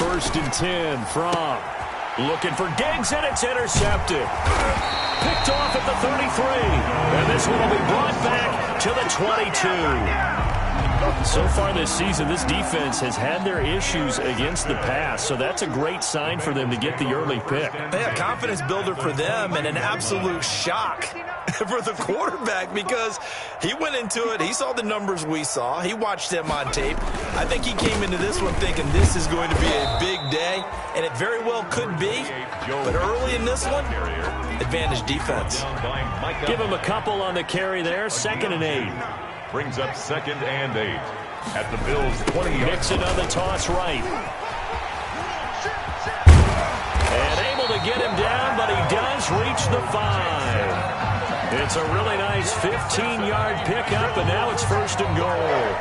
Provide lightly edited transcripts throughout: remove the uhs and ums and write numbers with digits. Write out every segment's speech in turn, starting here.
1st and 10 from. Looking for Diggs, and it's intercepted. Picked off at the 33. And this one will be brought back to the 22. So far this season, this defense has had their issues against the pass, so that's a great sign for them to get the early pick. Yeah, confidence builder for them and an absolute shock for the quarterback because he went into it. He saw the numbers we saw. He watched them on tape. I think he came into this one thinking this is going to be a big day, and it very well could be. But early in this one, advantage defense. Give him a couple on the carry there, 2nd and 8. Brings up 2nd and 8 at the Bills' 20. Mixon on the toss right. And able to get him down, but he does reach the 5. It's a really nice 15-yard pickup, and now it's 1st and goal.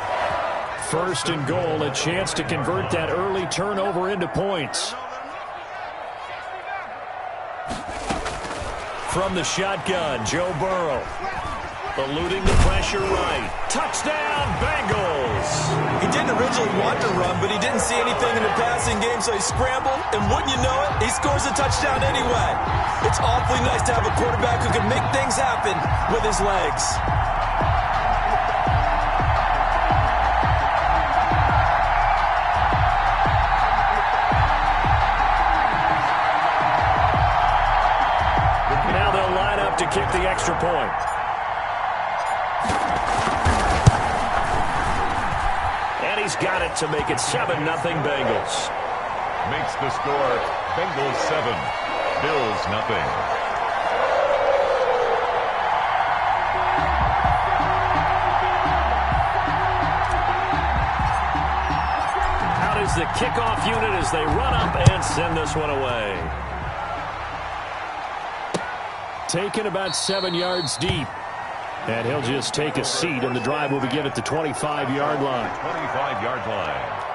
1st and goal, a chance to convert that early turnover into points. From the shotgun, Joe Burrow. Eluding the pressure right. Touchdown, Bengals! He didn't originally want to run, but he didn't see anything in the passing game, so he scrambled, and wouldn't you know it, he scores a touchdown anyway. It's awfully nice to have a quarterback who can make things happen with his legs. Now they'll line up to kick the extra point. He's got it to make it 7-0 Bengals. Makes the score Bengals 7, Bills 0. Out is the kickoff unit as they run up and send this one away. Taken about 7 yards deep. And he'll just take a seat, and the drive will begin at the 25-yard line. 25-yard line.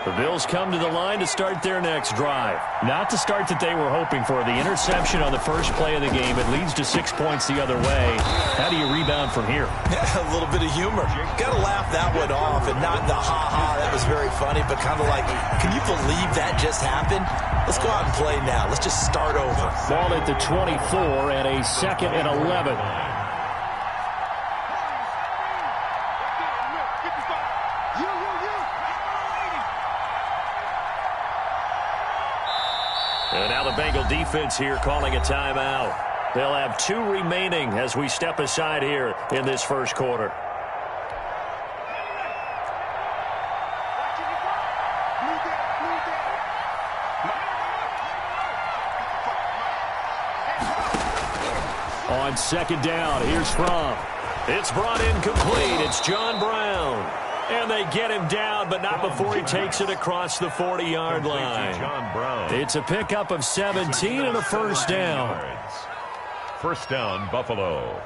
The Bills come to the line to start their next drive. Not the start that they were hoping for. The interception on the first play of the game. It leads to 6 points the other way. How do you rebound from here? Yeah, a little bit of humor. Got to laugh that one off and not the ha-ha. That was very funny, but kind of like, can you believe that just happened? Let's go out and play now. Let's just start over. Ball at the 24 and a 2nd and 11. And now the Bengal defense here calling a timeout. They'll have 2 remaining as we step aside here in this first quarter. On 2nd down, here's Fromm. It's brought in complete. It's John Brown. And they get him down, but not before he takes it across the 40-yard line. John Brown. It's a pickup of 17 and a 1st down. 1st down, Buffalo.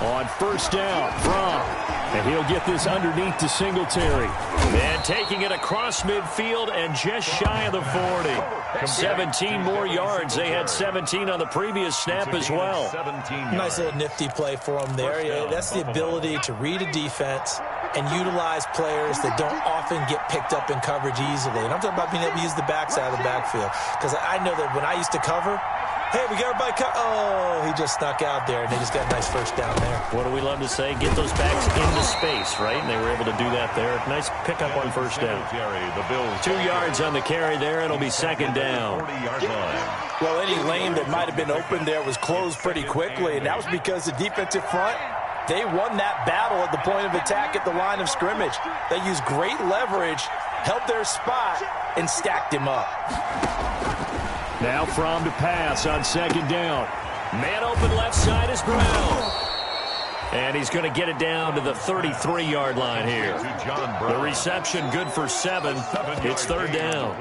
On 1st down, Fromm. And he'll get this underneath to Singletary. And taking it across midfield and just shy of the 40. 17 more yards. They had 17 on the previous snap as well. Nice little nifty play for him there. Yeah, that's the ability to read a defense and utilize players that don't often get picked up in coverage easily. And I'm talking about being able to use the backside of the backfield. Because I know that when I used to cover, hey, we got everybody oh, he just snuck out there, and they just got a nice 1st down there. What do we love to say? Get those backs into space, right? And they were able to do that there. Nice pickup on 1st down. 2 yards on the carry there. It'll be 2nd down. Well, any lane that might have been open there was closed pretty quickly, and that was because the defensive front, they won that battle at the point of attack at the line of scrimmage. They used great leverage, held their spot, and stacked him up. Now Fromm to pass on 2nd down. Man open left side is Brown. And he's going to get it down to the 33-yard line here. The reception good for 7. It's third down.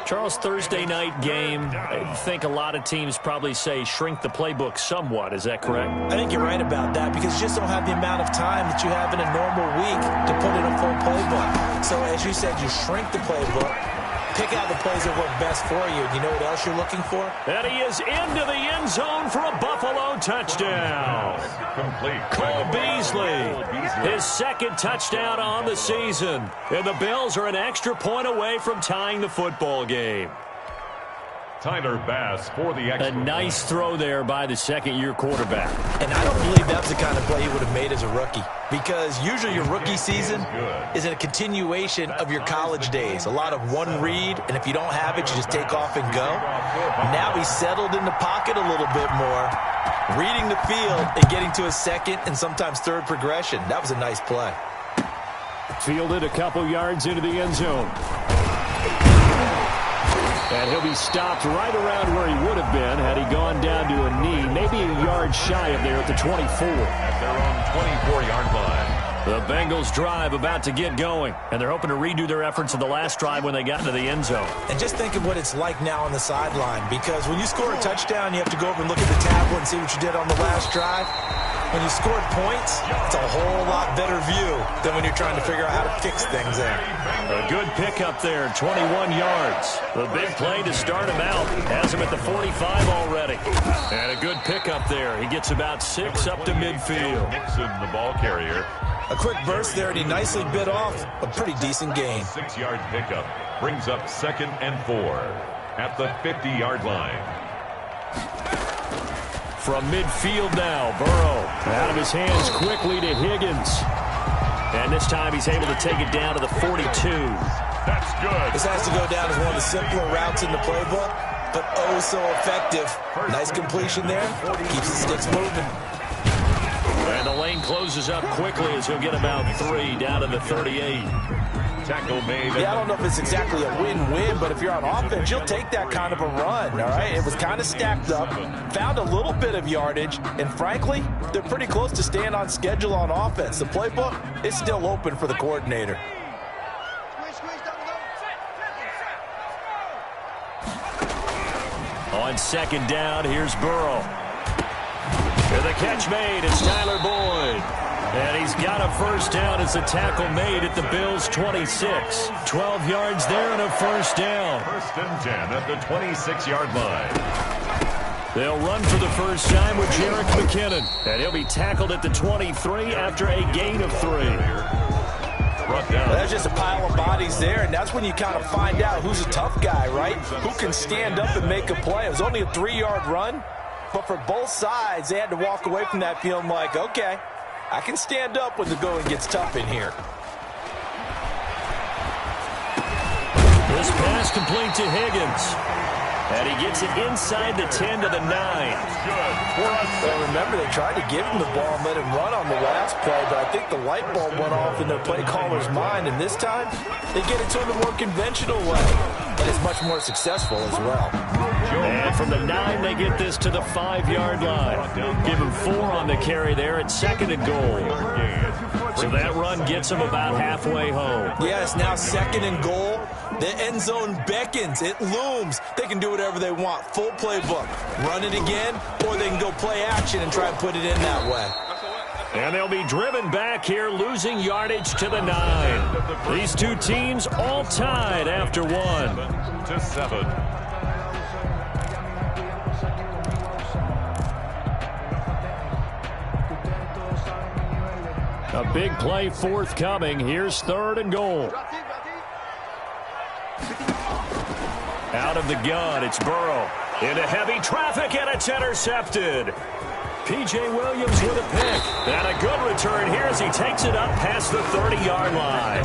Charles, Thursday night game, I think a lot of teams probably say shrink the playbook somewhat. Is that correct? I think you're right about that because you just don't have the amount of time that you have in a normal week to put in a full playbook. So as you said, you shrink the playbook. Pick out the plays that work best for you. You know what else you're looking for? And he is into the end zone for a Buffalo touchdown. Complete. Cole Beasley, his second touchdown on the season. And the Bills are an extra point away from tying the football game. Tyler Bass for the extra. A nice throw there by the second-year quarterback. And I don't believe that's the kind of play he would have made as a rookie because usually your rookie season is a continuation of your college days. A lot of one read, and if you don't have it, you just take off and go. Now he's settled in the pocket a little bit more, reading the field and getting to a second and sometimes third progression. That was a nice play. Fielded a couple yards into the end zone. And he'll be stopped right around where he would have been had he gone down to a knee, maybe a yard shy of there at the 24. At their own 24-yard line. The Bengals drive about to get going, and they're hoping to redo their efforts in the last drive when they got into the end zone. And just think of what it's like now on the sideline, because when you score a touchdown, you have to go over and look at the tablet and see what you did on the last drive. When you scored points, it's a whole lot better view than when you're trying to figure out how to fix things in. A good pickup there, 21 yards. The big play to start him out. Has him at the 45 already. And a good pickup there. He gets about 6 up to midfield. Nixon, the ball carrier. A quick burst there, and he nicely bit off a pretty decent gain. 6-yard pickup brings up 2nd and 4 at the 50-yard line. From midfield now, Burrow out of his hands quickly to Higgins. And this time he's able to take it down to the 42. That's good. This has to go down as one of the simpler routes in the playbook, but oh so effective. Nice completion there. Keeps the sticks moving. And the lane closes up quickly as he'll get about 3 down to the 38. Tackle made. Yeah, I don't know if it's exactly a win-win, but if you're on offense, you'll take that kind of a run, all right? It was kind of stacked up, found a little bit of yardage, and frankly, they're pretty close to staying on schedule on offense. The playbook is still open for the coordinator. On second down, here's Burrow. And the catch made, it's Tyler Boyd. And he's got a first down as the tackle made at the Bills' 26. 12 yards there and a first down. 1st and 10 at the 26-yard line. They'll run for the first time with Jerick McKinnon. And he'll be tackled at the 23 after a gain of 3. Brought down. There's just a pile of bodies there, and that's when you kind of find out who's a tough guy, right? Who can stand up and make a play. It was only a 3-yard run, but for both sides, they had to walk away from that feeling like, okay, I can stand up when the going gets tough in here. This pass complete to Higgins. And he gets it inside the 10 to the 9. Well, remember, they tried to give him the ball and let him run on the last play, but I think the light bulb went off in their play caller's mind, and this time they get it to him the more conventional way, and it's much more successful as well. And from the 9, they get this to the 5-yard line. Give him 4 on the carry there at 2nd and goal. So that run gets them about halfway home. Yes, now 2nd and goal. The end zone beckons. It looms. They can do whatever they want. Full playbook. Run it again, or they can go play action and try and put it in that way. And they'll be driven back here, losing yardage to the 9. These two teams all tied after 1. 7-7. A big play forthcoming. Here's 3rd and goal. Out of the gun, it's Burrow. Into heavy traffic, and it's intercepted. P.J. Williams with a pick. And a good return here as he takes it up past the 30-yard line.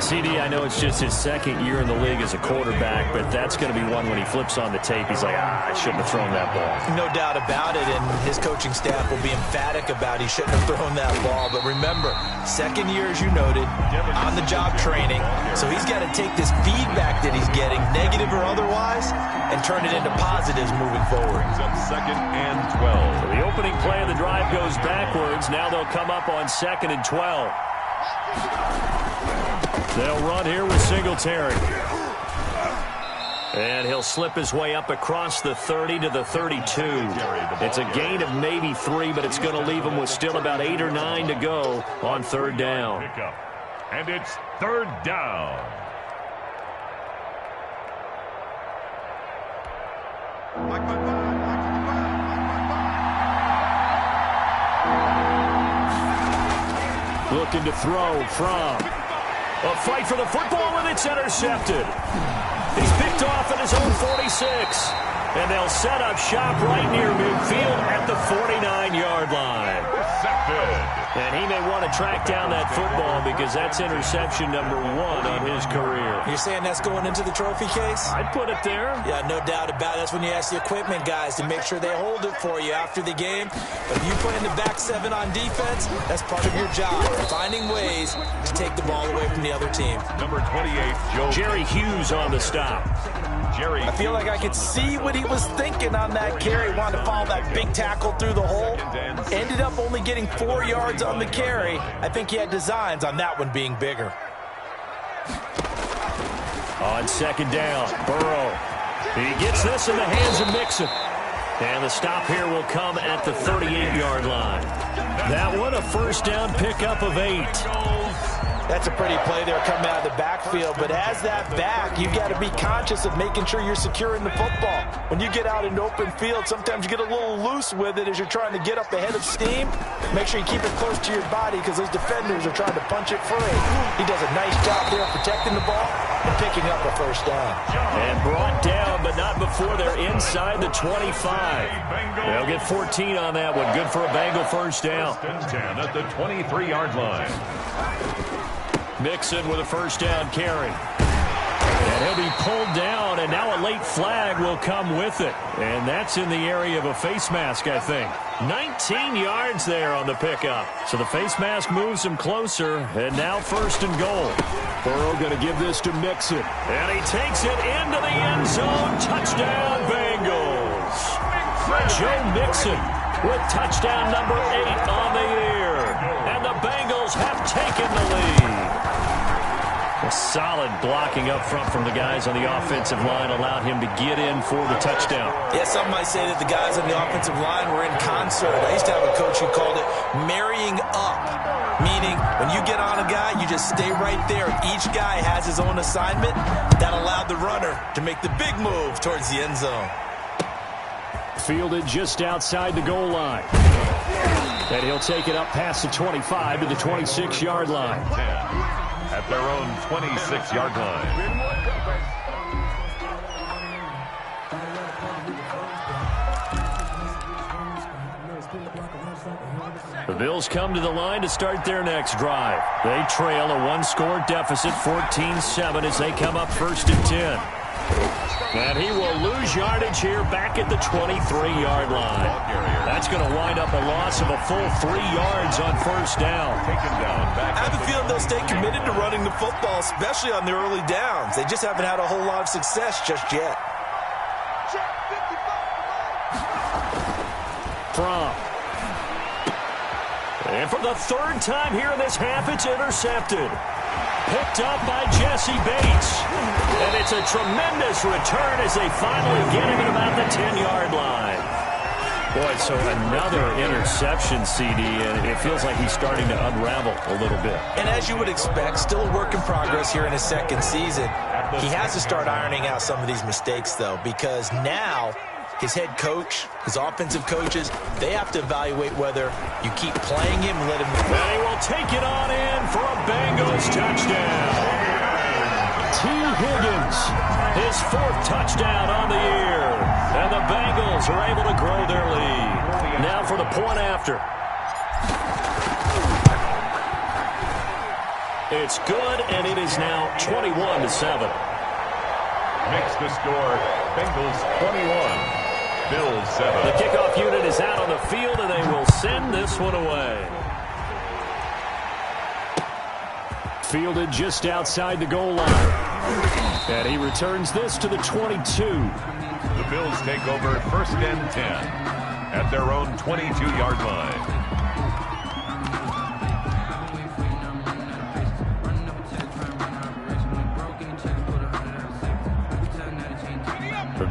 CD, I know it's just his 2nd year in the league as a quarterback, but that's going to be one when he flips on the tape. He's like, I shouldn't have thrown that ball. No doubt about it, and his coaching staff will be emphatic about he shouldn't have thrown that ball. But remember, 2nd year, as you noted, on-the-job training. So he's got to take this feedback that he's getting, negative or otherwise, and turn it into positives moving forward. It's up 2nd and 12. So the opening play of the drive goes backwards. Now they'll come up on 2nd and 12. They'll run here with Singletary. And he'll slip his way up across the 30 to the 32. It's a gain of maybe 3, but it's going to leave him with still about 8 or 9 to go on 3rd down. And it's 3rd down. Looking to throw from a fight for the football, and it's intercepted. He's picked off at his own 46. And they'll set up shop right near midfield at the 49-yard line. And he may want to track down that football because that's interception number 1 on his career. You're saying that's going into the trophy case? I'd put it there. Yeah, no doubt about it. That's when you ask the equipment guys to make sure they hold it for you after the game. But if you play in the back 7 on defense, that's part of your job, finding ways to take the ball away from the other team. Number 28, Jerry Hughes on the stop. I feel like I could see what he was thinking on that carry. Wanted to follow that big tackle through the hole. Ended up only getting 4 yards on the carry. I think he had designs on that one being bigger. On 2nd down, Burrow. He gets this in the hands of Mixon. And the stop here will come at the 38-yard line. That one, a 1st down pickup of 8. That's a pretty play there coming out of the backfield. But as that back, you've got to be conscious of making sure you're securing the football. When you get out in open field, sometimes you get a little loose with it as you're trying to get up ahead of steam. Make sure you keep it close to your body because those defenders are trying to punch it free. He does a nice job there protecting the ball and picking up a 1st down. And brought down, but not before they're inside the 25. They'll get 14 on that one. Good for a Bengal 1st down. 10 at the 23-yard line. Mixon with a 1st down carry. And he'll be pulled down, and now a late flag will come with it. And that's in the area of a face mask, I think. 19 yards there on the pickup. So the face mask moves him closer, and now 1st and goal. Burrow going to give this to Mixon. And he takes it into the end zone. Touchdown, Bengals. Joe Mixon with touchdown number 8 on the year. And the Bengals have taken the lead. A solid blocking up front from the guys on the offensive line allowed him to get in for the touchdown. Yeah, some might say that the guys on the offensive line were in concert. I used to have a coach who called it marrying up, meaning when you get on a guy, you just stay right there. Each guy has his own assignment. That allowed the runner to make the big move towards the end zone. Fielded just outside the goal line. And he'll take it up past the 25 to the 26-yard line. At their own 26-yard line. The Bills come to the line to start their next drive. They trail a 1-score deficit, 14-7, as they come up 1st and 10. And he will lose yardage here back at the 23-yard line. That's going to wind up a loss of a full 3 yards on 1st down. I have a feeling they'll stay committed to running the football, especially on the early downs. They just haven't had a whole lot of success just yet. And for the 3rd time here in this half, it's intercepted. Picked up by Jesse Bates. And it's a tremendous return as they finally get him at about the 10-yard line. Boy, so another interception, CD, and it feels like he's starting to unravel a little bit. And as you would expect, still a work in progress here in his 2nd season. He has to start ironing out some of these mistakes, though, because now his head coach, his offensive coaches, they have to evaluate whether you keep playing him and let him... And he will take it on in for a Bengals touchdown. T. Higgins, his 4th touchdown on the year. And the Bengals are able to grow their lead. Now for the point after. It's good, and it is now 21-7. Makes the score, Bengals 21. Bills 7. The kickoff unit is out on the field, and they will send this one away. Fielded just outside the goal line. And he returns this to the 22. The Bills take over 1st and 10 at their own 22-yard line.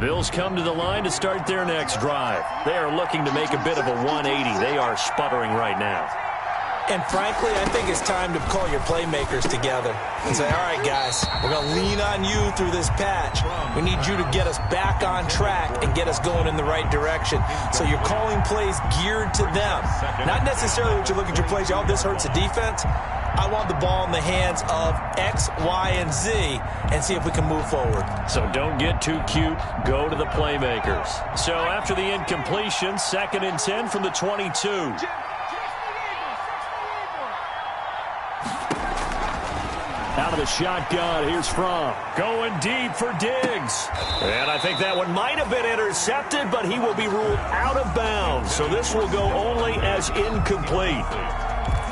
Bills come to the line to start their next drive. They are looking to make a bit of a 180. They are sputtering right now. And frankly, I think it's time to call your playmakers together and say, all right, guys, we're going to lean on you through this patch. We need you to get us back on track and get us going in the right direction. So you're calling plays geared to them. Not necessarily what you look at your plays, oh, this hurts the defense. I want the ball in the hands of X, Y, and Z and see if we can move forward. So don't get too cute. Go to the playmakers. So after the incompletion, 2nd and 10 from the 22. Out of the shotgun, here's Fromm. Going deep for Diggs. And I think that one might have been intercepted, but he will be ruled out of bounds. So this will go only as incomplete.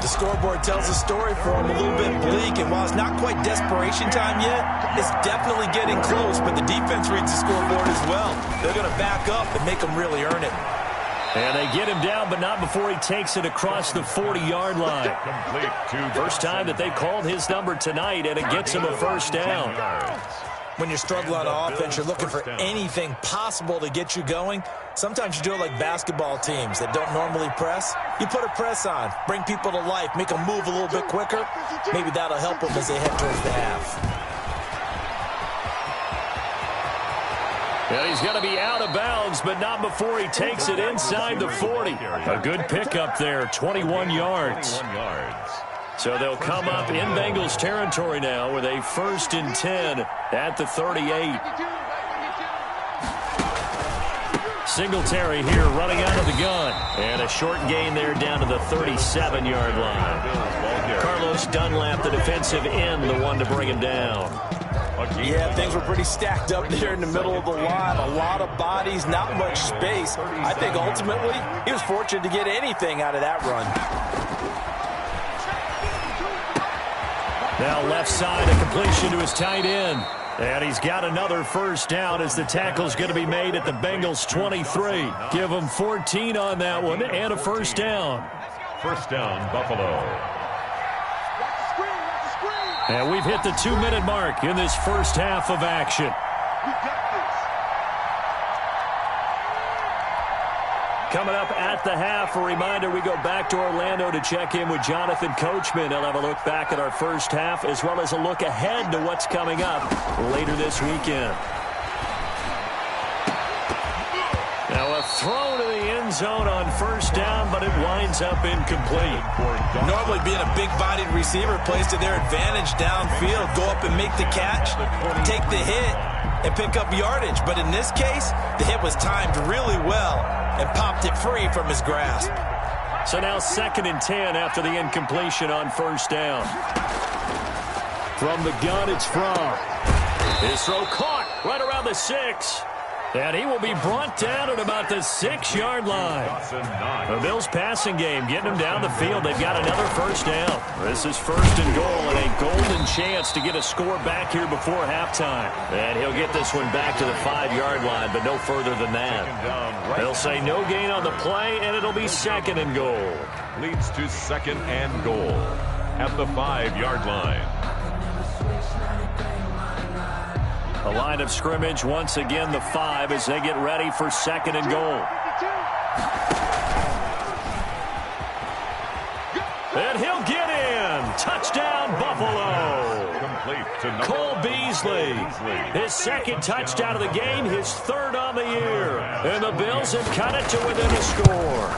The scoreboard tells a story for him, a little bit bleak, and while it's not quite desperation time yet, it's definitely getting close, but the defense reads the scoreboard as well. They're going to back up and make them really earn it. And they get him down, but not before he takes it across the 40-yard line. First time that they called his number tonight, and it gets him a first down. When you're struggling on offense, you're looking for anything possible to get you going. Sometimes you do it like basketball teams that don't normally press. You put a press on, bring people to life, make them move a little bit quicker. Maybe that'll help them as they head towards the half. Well, he's going to be out of bounds, but not before he takes it inside the 40. A good pickup there, 21 yards. So they'll come up in Bengals territory now with a 1st and 10 at the 38. Singletary here running out of the gun. And a short gain there down to the 37-yard line. Carlos Dunlap, the defensive end, the one to bring him down. Yeah, things were pretty stacked up there in the middle of the line. A lot of bodies, not much space. I think ultimately he was fortunate to get anything out of that run. Now left side, a completion to his tight end. And he's got another first down as the tackle's going to be made at the Bengals 23. Give him 14 on that one and a first down. First down, Buffalo. And we've hit the 2-minute mark in this first half of action. Coming up at the half, a reminder, we go back to Orlando to check in with Jonathan Coachman. He'll have a look back at our first half as well as a look ahead to what's coming up later this weekend. Now a throw to the end zone on first down, but it winds up incomplete. Normally being a big-bodied receiver plays to their advantage downfield. Go up and make the catch, take the hit, and pick up yardage. But in this case, the hit was timed really well and popped it free from his grasp. So now 2nd and 10 after the incompletion on first down. From the gun, it's Fromm. His throw caught right around the 6. And he will be brought down at about the 6-yard line. The Bills passing game getting them down the field. They've got another first down. This is 1st and goal and a golden chance to get a score back here before halftime. And he'll get this one back to the 5-yard line, but no further than that. They'll say no gain on the play, and it'll be 2nd and goal. Leads to 2nd and goal at the 5-yard line. The line of scrimmage, once again, the 5 as they get ready for 2nd and goal. And he'll get in. Touchdown, Buffalo. Cole Beasley. His 2nd touchdown of the game, his 3rd on the year. And the Bills have cut it to within a score.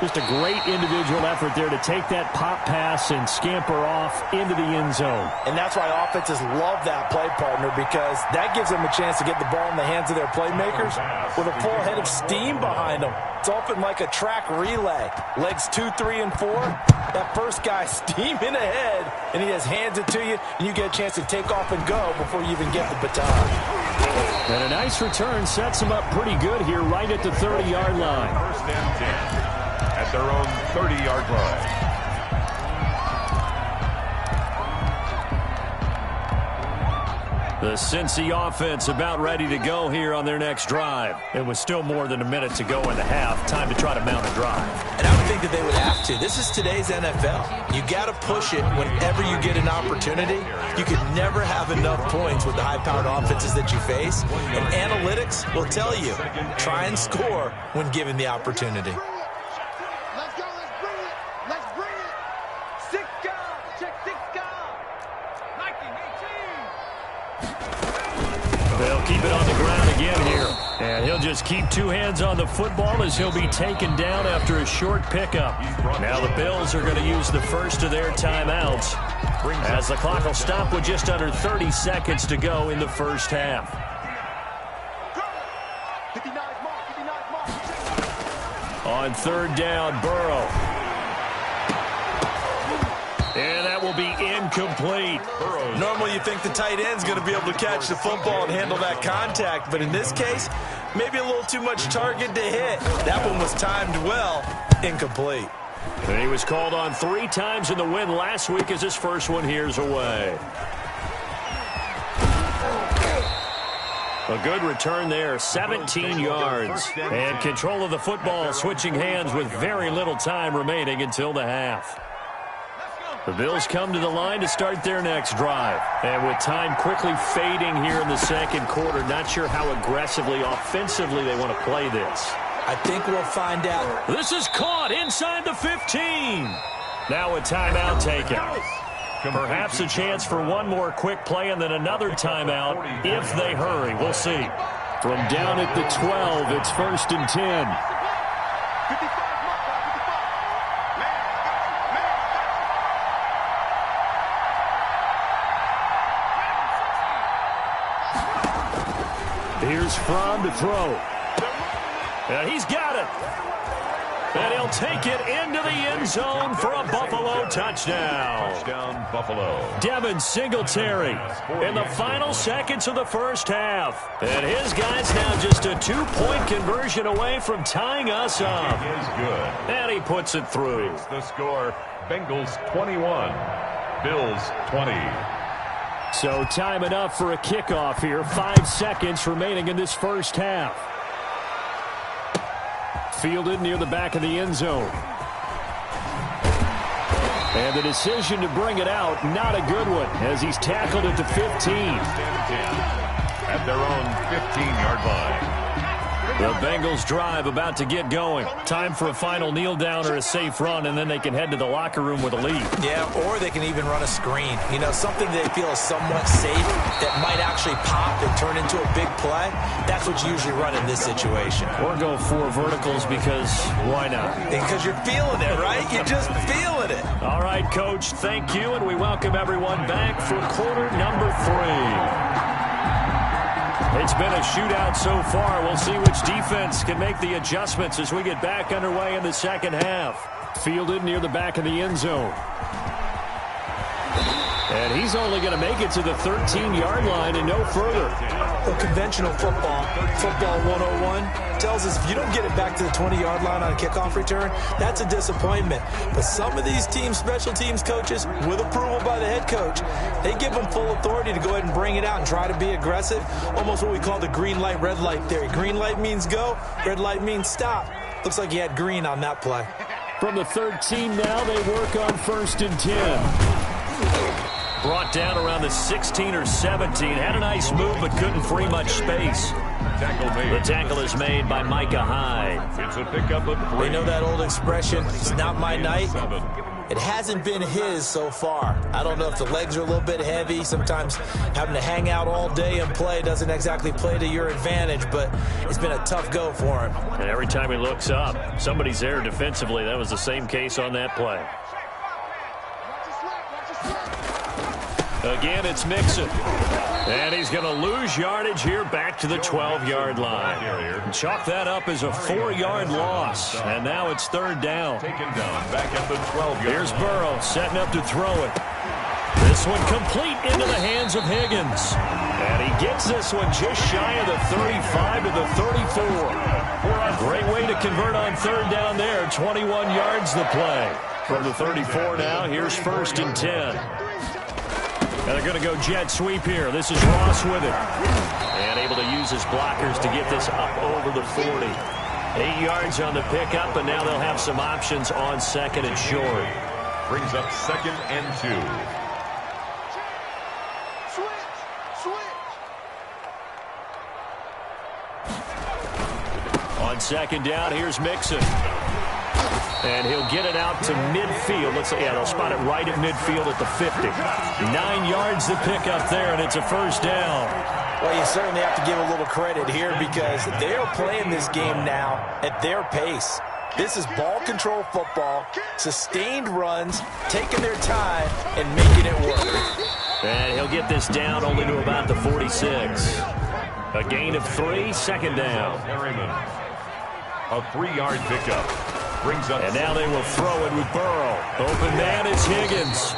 Just a great individual effort there to take that pop pass and scamper off into the end zone. And that's why offenses love that play, partner, because that gives them a chance to get the ball in the hands of their playmakers with a full head of steam behind them. It's often like a track relay. Legs 2, 3, and 4. That first guy steaming ahead, and he just hands it to you, and you get a chance to take off and go before you even get the baton. And a nice return sets him up pretty good here right at the 30-yard line. 1st and 10. At their own 30-yard line. The Cincy offense about ready to go here on their next drive. It was still more than a minute to go in the half. Time to try to mount a drive. And I would think that they would have to. This is today's NFL. You got to push it whenever you get an opportunity. You can never have enough points with the high-powered offenses that you face. And analytics will tell you, try and score when given the opportunity. Let's go. Let's bring it. Let's bring it. 6 guard. Check 6 guard. Nike 18. They'll keep it on the ground again here. And he'll just keep 2 hands on the football as he'll be taken down after a short pickup. Now the Bills are going to use the first of their timeouts as the clock will stop with just under 30 seconds to go in the first half. 59 mark. On third down, Burrow. And that will be incomplete. Normally you think the tight end's going to be able to catch the football and handle that contact, but in this case, maybe a little too much target to hit. That one was timed well, incomplete. And he was called on 3 times in the win last week as his first one here's away. A good return there, 17 yards. And control of the football, switching hands with very little time remaining until the half. The Bills come to the line to start their next drive. And with time quickly fading here in the second quarter, not sure how aggressively, offensively they want to play this. I think we'll find out. This is caught inside the 15. Now a timeout taken. Perhaps a chance for one more quick play and then another timeout if they hurry. We'll see. From down at the 12, it's 1st and 10. 55 Here's Fromm to throw. And he's got it. And he'll take it into the end zone for a Buffalo touchdown. Touchdown, Buffalo. Devin Singletary in the final seconds of the first half. And his guy's now just a 2-point conversion away from tying us up. It is good. And he puts it through. It's the score, Bengals 21, Bills 20. So time enough for a kickoff here. 5 seconds remaining in this first half. Fielded near the back of the end zone. And the decision to bring it out, not a good one, as he's tackled at the 15. At their own 15-yard line. The Bengals drive about to get going. Time for a final kneel down or a safe run, and then they can head to the locker room with a lead. Yeah, or they can even run a screen. You know, something they feel is somewhat safe that might actually pop and turn into a big play. That's what you usually run in this situation. Or go 4 verticals because why not? Because you're feeling it, right? You're just feeling it. All right, Coach, thank you, and we welcome everyone back for quarter number 3. It's been a shootout so far. We'll see which defense can make the adjustments as we get back underway in the second half. Fielded near the back of the end zone. And he's only going to make it to the 13-yard line and no further. Well, conventional football 101, tells us if you don't get it back to the 20-yard line on a kickoff return, that's a disappointment. But some of these teams, special teams coaches, with approval by the head coach, they give them full authority to go ahead and bring it out and try to be aggressive, almost what we call the green light, red light theory. Green light means go, red light means stop. Looks like he had green on that play. From the 13 now, they work on 1st and 10. Brought down around the 16 or 17. Had a nice move, but couldn't free much space. The tackle is made by Micah Hyde. It's a pickup of 3. They know that old expression, it's not my night. It hasn't been his so far. I don't know if the legs are a little bit heavy. Sometimes having to hang out all day and play doesn't exactly play to your advantage, but it's been a tough go for him. And every time he looks up, somebody's there defensively. That was the same case on that play. Again, it's Mixon. And he's going to lose yardage here back to the 12-yard line. Chalk that up as a 4-yard loss. And now it's 3rd down. Taken down back at the 12-yard line. Here's Burrow setting up to throw it. This one complete into the hands of Higgins. And he gets this one just shy of the 35 to the 34. Great way to convert on 3rd down there. 21 yards the play. From the 34 now, here's 1st and 10. And they're going to go jet sweep here. This is Ross with it. And able to use his blockers to get this up over the 40. 8 yards on the pickup, and now they'll have some options on second and short. Brings up 2nd and 2. On 2nd down, here's Mixon. And he'll get it out to midfield. They'll spot it right at midfield at the 50. 9 yards to pick up there, and it's a first down. Well, you certainly have to give a little credit here because they are playing this game now at their pace. This is ball control football, sustained runs, taking their time, and making it work. And he'll get this down only to about the 46. A gain of 3, 2nd down. A 3-yard pickup. Brings up. And now they will throw it with Burrow. Open man is Higgins.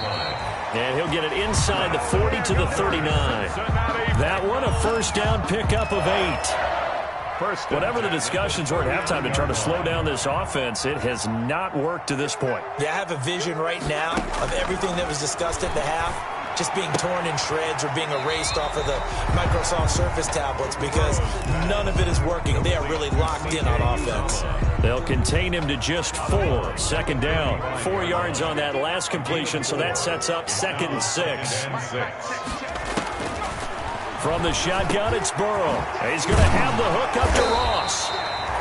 And he'll get it inside the 40 to the 39. That one, a first down pickup of 8. Whatever the discussions were at halftime to try to slow down this offense, it has not worked to this point. Yeah, I have a vision right now of everything that was discussed at the half just being torn in shreds or being erased off of the Microsoft Surface tablets because none of it is working. They are really locked in on offense. They'll contain him to just 4. 2nd down. 4 yards on that last completion, so that sets up 2nd and 6. From the shotgun, it's Burrow. He's going to have the hook up to Ross.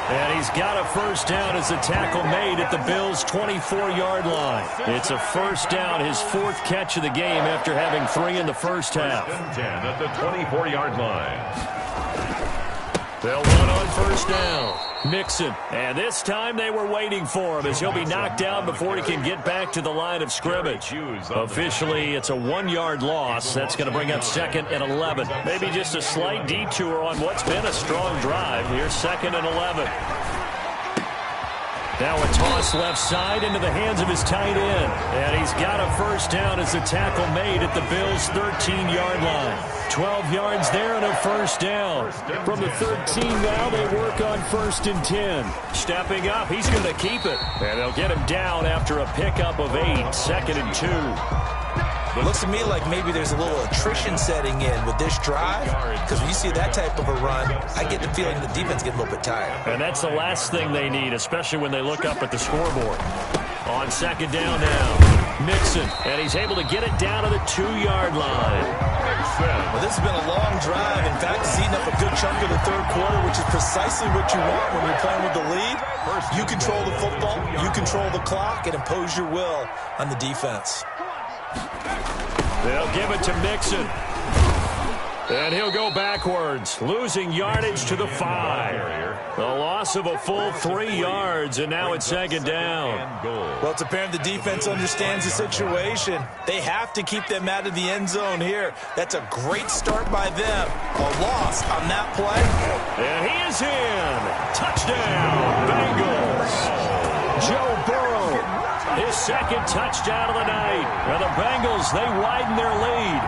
And he's got a first down as the tackle made at the Bills' 24-yard line. It's a first down, his 4th catch of the game after having 3 in the first half. 10 at the 24-yard line. They'll run on first down. Mixon. And this time they were waiting for him as he'll be knocked down before he can get back to the line of scrimmage. Officially, it's a 1-yard loss. That's going to bring up 2nd and 11. Maybe just a slight detour on what's been a strong drive. Here's 2nd and 11. Now a toss left side into the hands of his tight end. And he's got a first down as the tackle made at the Bills' 13-yard line. 12 yards there and a first down. From the 13 now, they work on 1st and 10. Stepping up, he's going to keep it. And they'll get him down after a pickup of 8. 2nd and 2. It looks to me like maybe there's a little attrition setting in with this drive because when you see that type of a run, I get the feeling the defense gets a little bit tired. And that's the last thing they need, especially when they look up at the scoreboard. On 2nd down now, Mixon, and he's able to get it down to the 2-yard line. Well, this has been a long drive. In fact, it's eaten up a good chunk of the 3rd quarter, which is precisely what you want when you're playing with the lead. You control the football, you control the clock, and impose your will on the defense. They'll give it to Mixon. And he'll go backwards, losing yardage to the 5. A loss of a full 3 yards, and now it's 2nd down. Well, it's apparent the defense understands the situation. They have to keep them out of the end zone here. That's a great start by them. A loss on that play. And he is in. Touchdown, Bengals. Joe Burrow, his 2nd touchdown of the night. And the Bengals, they widen their lead.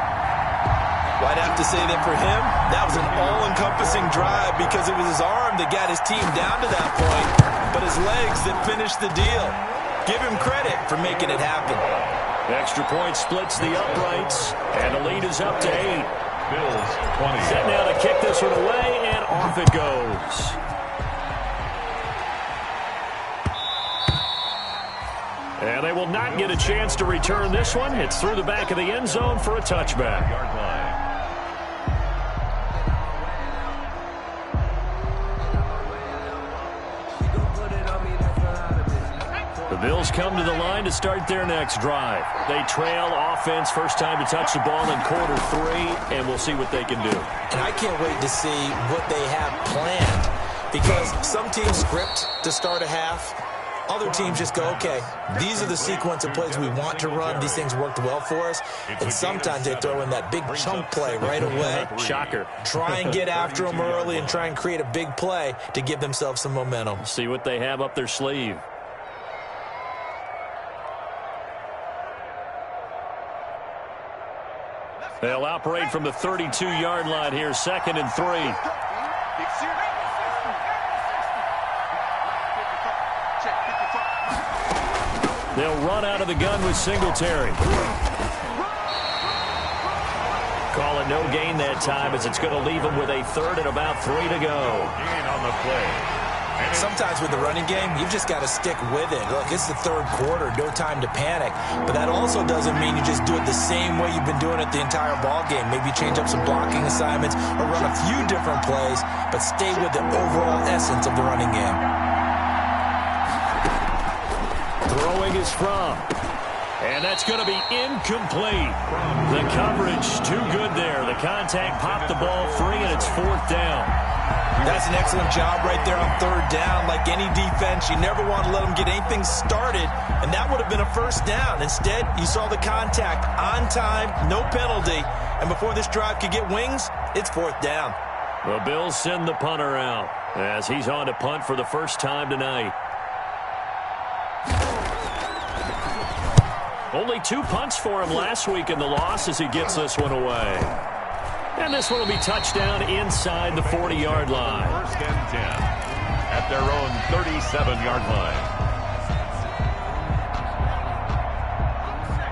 Well, I'd have to say that for him, that was an all-encompassing drive because it was his arm that got his team down to that point, but his legs that finished the deal. Give him credit for making it happen. Extra point splits the uprights, and the lead is up to 8. Bills 20. Set now to kick this one away, and off it goes. And they will not get a chance to return this one. It's through the back of the end zone for a touchback. Yard line. The Bills come to the line to start their next drive. They trail offense, first time to touch the ball in quarter 3, and we'll see what they can do. And I can't wait to see what they have planned because some teams script to start a half. Other teams just go, okay, these are the sequence of plays we want to run. These things worked well for us. And sometimes they throw in that big chunk play right away. Shocker. Try and get after them early and try and create a big play to give themselves some momentum. See what they have up their sleeve. They'll operate from the 32-yard line here, 2nd and 3. They'll run out of the gun with Singletary. Call it no gain that time as it's going to leave him with a third and about 3 to go. Gain on the play. Sometimes with the running game, you've just got to stick with it. Look, it's the third quarter, no time to panic. But that also doesn't mean you just do it the same way you've been doing it the entire ball game. Maybe change up some blocking assignments or run a few different plays, but stay with the overall essence of the running game. Throwing is from. And that's going to be incomplete. The coverage too good there. The contact popped the ball free, and it's 4th down. That's an excellent job right there on 3rd down. Like any defense, you never want to let them get anything started, and that would have been a 1st down. Instead, you saw the contact on time, no penalty, and before this drive could get wings, it's 4th down. The Bills send the punter out as he's on to punt for the first time tonight. Only 2 punts for him last week in the loss as he gets this one away. And this one will be touchdown inside the 40-yard line. 1st and 10 at their own 37-yard line.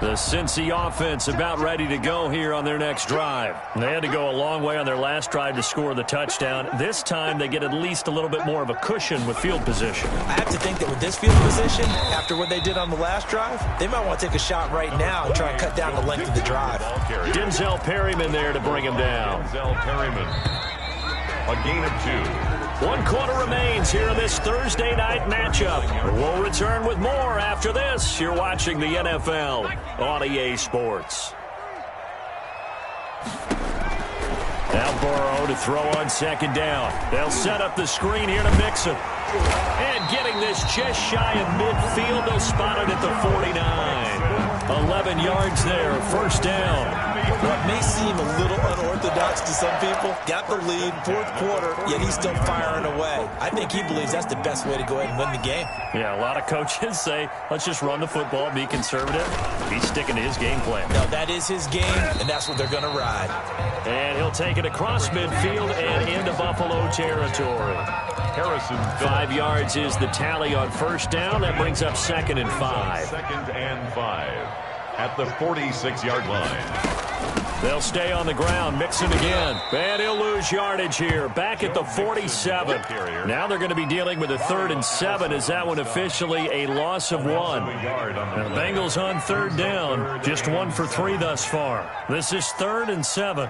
The Cincy offense about ready to go here on their next drive. They had to go a long way on their last drive to score the touchdown. This time they get at least a little bit more of a cushion with field position. I have to think that with this field position, after what they did on the last drive, they might want to take a shot right now and try and cut down the length of the drive. Denzel Perryman there to bring him down. Denzel Perryman. A gain of 2. 1 quarter remains here in this Thursday night matchup. We'll return with more after this. You're watching the NFL on EA Sports. Now Burrow to throw on 2nd down. They'll set up the screen here to Mixon. And getting this just shy of midfield, they'll spot it at the 49. 11 yards there, 1st down. What may seem a little unorthodox to some people, got the lead, 4th quarter, yet he's still firing away. I think he believes that's the best way to go ahead and win the game. Yeah, a lot of coaches say, let's just run the football, be conservative. He's sticking to his game plan. No, that is his game, and that's what they're going to ride. And he'll take it across midfield and into Buffalo territory. Harrison. 5 yards is the tally on 1st down. That brings up 2nd and 5. 2nd and 5 at the 46-yard line. They'll stay on the ground. Mixon again. And he'll lose yardage here. Back at the 47. Now they're going to be dealing with a 3rd and 7. Is that one officially a loss of 1? And the Bengals on 3rd down. Just 1 for 3 thus far. This is 3rd and 7.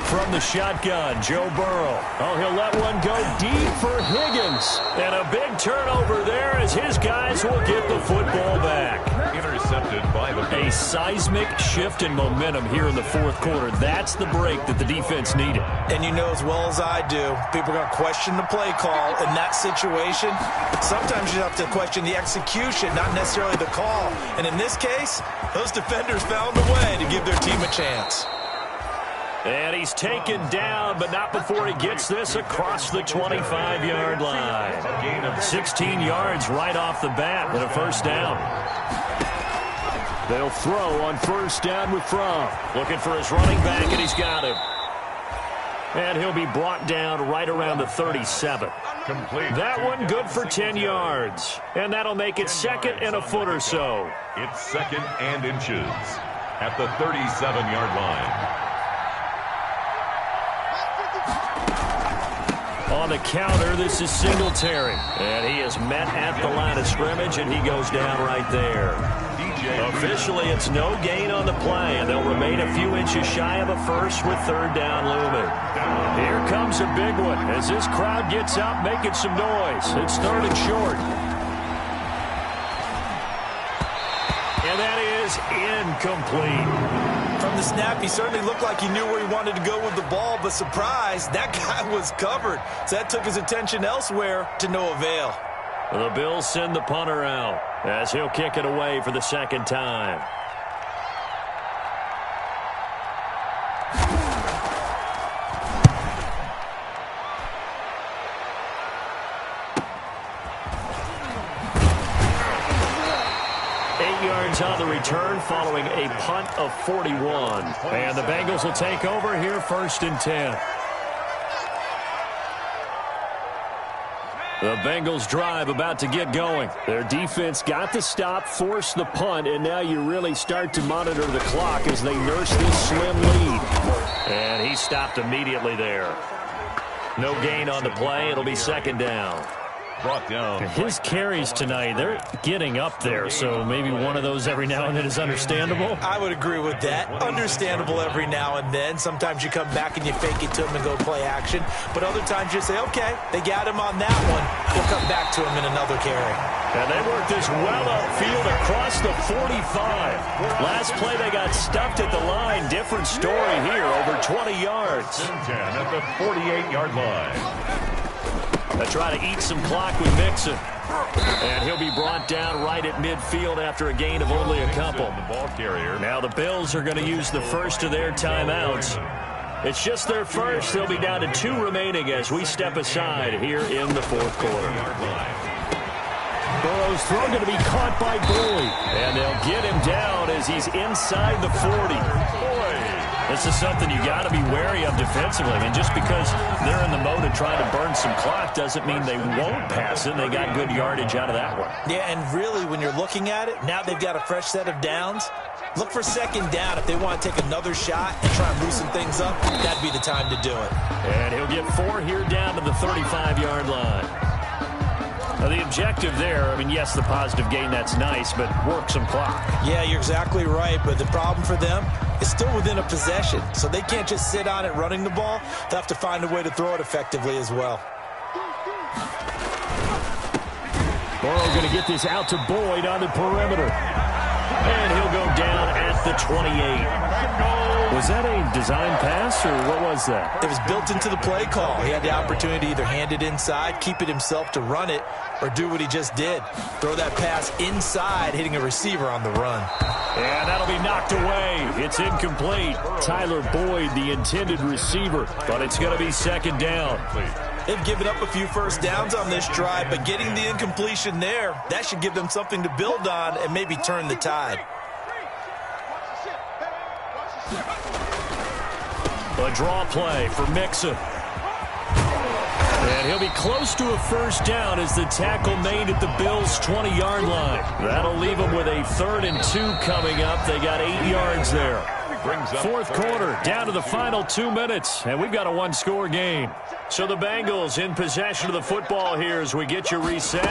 From the shotgun, Joe Burrow. Oh, he'll let one go deep for Higgins. And a big turnover there as his guys will get the football back. Intercepted by the A seismic shift in momentum here in the 4th quarter. That's the break that the defense needed. And you know as well as I do, people are going to question the play call in that situation. Sometimes you have to question the execution, not necessarily the call. And in this case, those defenders found a way to give their team a chance. And he's taken down, but not before he gets this across the 25-yard line. 16 yards right off the bat with a 1st down. They'll throw on 1st down with Fromm. Looking for his running back, and he's got him. And he'll be brought down right around the 37. Complete. That one good for 10 yards. And that'll make it 2nd and a foot or so. It's 2nd and inches at the 37-yard line. On the counter, this is Singletary. And he is met at the line of scrimmage, and he goes down right there. Officially, it's no gain on the play, and they'll remain a few inches shy of a 1st with 3rd down looming. Here comes a big one as this crowd gets up making some noise. It's 3rd and short. And that is incomplete. From the snap, he certainly looked like he knew where he wanted to go with the ball, but surprise, that guy was covered. So that took his attention elsewhere to no avail. The Bills send the punter out as he'll kick it away for the 2nd time. On the return following a punt of 41. And the Bengals will take over here 1st and 10. The Bengals drive about to get going. Their defense got the stop, forced the punt, and now you really start to monitor the clock as they nurse this slim lead. And he stopped immediately there. No gain on the play. It'll be second down. Brought down. His carries tonight, they're getting up there, so maybe one of those every now and then is understandable. I would agree with that. Understandable every now and then. Sometimes you come back and you fake it to him and go play action. But other times you say, okay, they got him on that one. We'll come back to him in another carry. And they worked this well upfield across the 45. Last play they got stuffed at the line. Different story here, over 20 yards. 10 at the 48-yard line. They try to eat some clock with Mixon. And he'll be brought down right at midfield after a gain of only a couple. The ball carrier. Now the Bills are going to use the first of their timeouts. It's just their first. They'll be down to 2 remaining as we step aside here in the fourth quarter. Burrow's throw going to be caught by Boyd. And they'll get him down as he's inside the 40. This is something you got to be wary of defensively. I mean, just because they're in the mode of trying to burn some clock doesn't mean they won't pass it. They got good yardage out of that one. Yeah, and really, when you're looking at it, now they've got a fresh set of downs. Look for second down if they want to take another shot and try and loosen things up. That'd be the time to do it. And he'll get 4 here down to the 35-yard line. Now, the objective there, I mean, yes, the positive gain, that's nice, but work some clock. Yeah, you're exactly right, but the problem for them is still within a possession, so they can't just sit on it running the ball. They'll have to find a way to throw it effectively as well. Burrow going to get this out to Boyd on the perimeter. And he'll go down at the 28. Was that a design pass, or what was that? It was built into the play call. He had the opportunity to either hand it inside, keep it himself to run it, or do what he just did. Throw that pass inside, hitting a receiver on the run. And that'll be knocked away. It's incomplete. Tyler Boyd, the intended receiver, but it's going to be second down. They've given up a few first downs on this drive, but getting the incompletion there, that should give them something to build on and maybe turn the tide. A draw play for Mixon. And he'll be close to a first down as the tackle made at the Bills' 20-yard line. That'll leave them with a 3rd and 2 coming up. They got 8 yards there. Fourth quarter, down to the final 2 minutes, and we've got a 1-score game. So the Bengals in possession of the football here as we get you reset.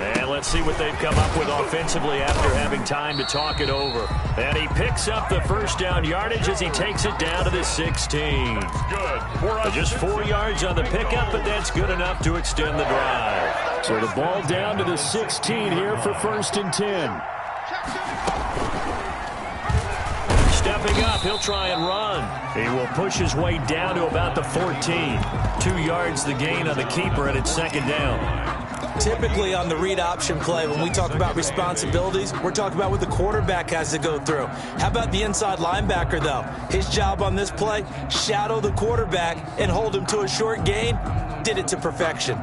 And let's see what they've come up with offensively after having time to talk it over. And he picks up the first down yardage as he takes it down to the 16. Good. Just 4 yards on the pickup, but that's good enough to extend the drive. So the ball down to the 16 here for 1st and 10. Stepping up, he'll try and run. He will push his way down to about the 14. 2 yards the gain on the keeper, and it's second down. Typically on the read option play, when we talk about responsibilities, we're talking about what the quarterback has to go through. How about the inside linebacker, though? His job on this play, shadow the quarterback and hold him to a short gain. Did it to perfection.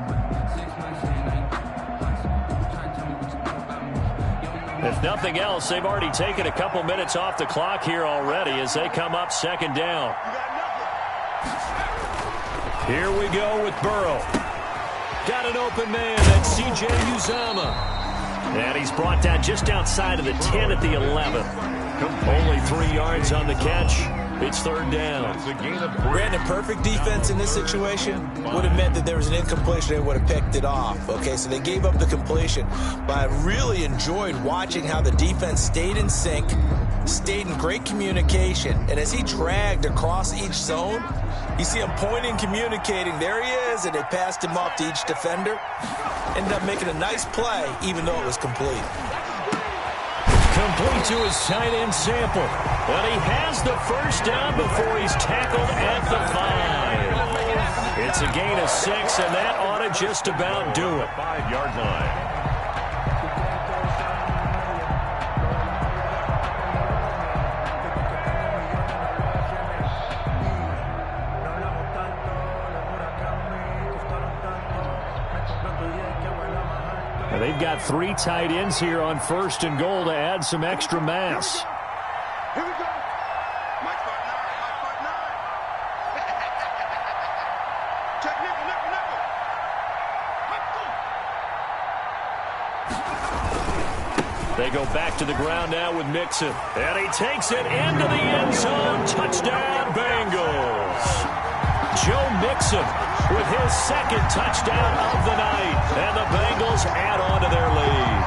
If nothing else, they've already taken a couple minutes off the clock here already as they come up second down. Here we go with Burrow. Got an open man. That's C.J. Uzomah. And he's brought down just outside of the 10 at the 11. Only 3 yards on the catch. It's third down. Granted, perfect defense in this situation would have meant that there was an incompletion. They would have picked it off. Okay, so they gave up the completion. But I really enjoyed watching how the defense stayed in sync, stayed in great communication. And as he dragged across each zone, you see him pointing, communicating. There he is, and they passed him off to each defender. Ended up making a nice play, even though it was complete. Complete to his tight end Sample. And he has the first down before he's tackled at the 5. It's a gain of 6, and that ought to just about do it. 5-yard line. They've got 3 tight ends here on 1st and goal to add some extra mass. Here we go. Mike part 9. Check nickel. They go back to the ground now with Mixon. And he takes it into the end zone. Touchdown, Bengals. Joe Mixon with his second touchdown of the night. And the Bengals add on to their lead.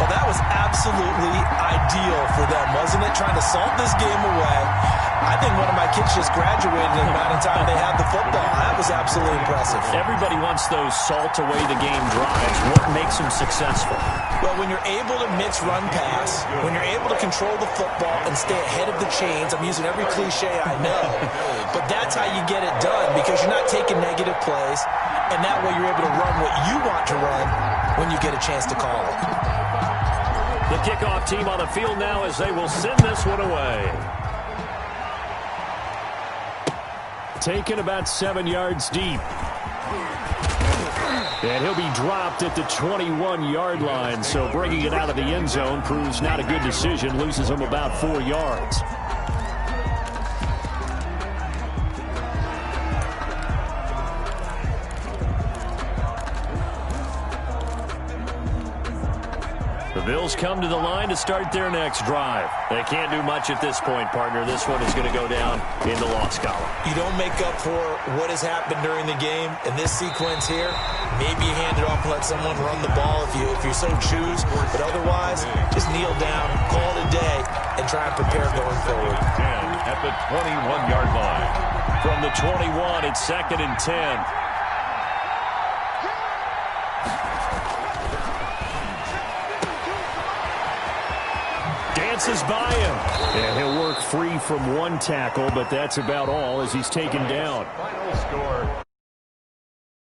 Well, that was absolutely ideal for them, wasn't it? Trying to salt this game away. I think one of my kids just graduated in the amount of time they had the football. That was absolutely impressive. Everybody wants those salt-away-the-game drives. What makes them successful? Well, when you're able to mix run-pass, when you're able to control the football and stay ahead of the chains, I'm using every cliche I know, but that's how you get it done because you're not taking negative plays, and that way you're able to run what you want to run when you get a chance to call it. The kickoff team on the field now as they will send this one away. Taken about 7 yards deep. And he'll be dropped at the 21-yard line. So bringing it out of the end zone proves not a good decision. Loses him about 4 yards. The Bills come to the line to start their next drive. They can't do much at this point, partner. This one is going to go down in the loss column. You don't make up for what has happened during the game. In this sequence here, maybe you hand it off and let someone run the ball if you so choose. But otherwise, just kneel down, call it a day, and try and prepare going forward. 10 at the 21-yard line. From the 21, it's 2nd and 10. Dances by him. And he'll work free from one tackle, but that's about all as he's taken down. Final score.